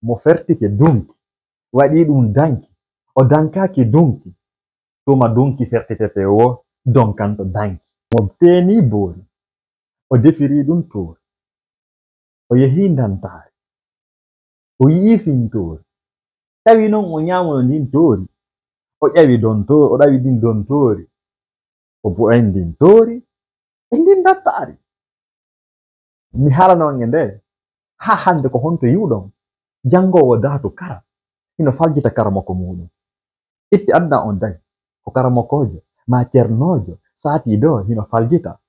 mo fertike dunki waɗi ɗum danki o dankaki dunki tuma dunki fertitete wo donkanto danki mo teni boori o defiri ɗum toori o yehi dantare o yii fintoori tawi non o ñamono ndin toori o ƴawi dontori o ɗawi ɗin dontori o bu'ai ndin toori e ndin dattari mi halanon e nde ha hande ko honto yiwɗon jangowo datu kara hino faljita kara makko muɗum itti adna on dañ ko kara makkojo ma ceernojo saati do hino faljita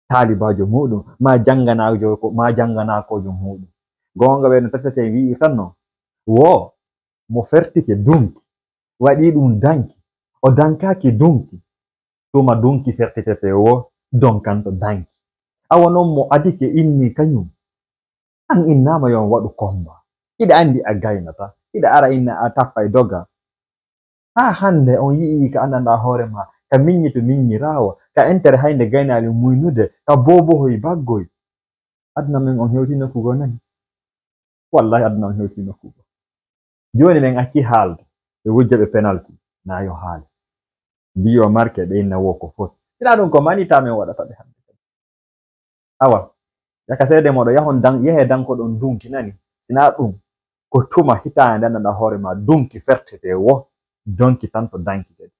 talibajo muɗum ma janganakojo muɗum gonga ɓe no tattate wi'i tan no wo mo fertike dunki waɗi ɗum danki o dankaki dunki tuma dunki fertitete wo donkanto danki awa non mo adike inni kañum an innama yon waɗu komba iɗa andi a gaynata iɗa ara inna a tappa e dogga ha hande on yii ka andanda hoore ma ka miññito miññirawa ka entere haynde gaynali muynude ka bobohoy baggoy aduna men on hewti nokkugo nani wallahi aduna on hewti nokkugo joni men acci haalde ɓe wujjaɓe penalty na yo haale mbiyo marke ɓe inna wo ko foti sina ɗum ko manita men waɗata ɓe hande awa yaka seede moɗo yahon yehe danko ɗon dunki nani sina ɗum ko tuma hitande andanda hoore ma dunki fertete wo donki tan to danki kadi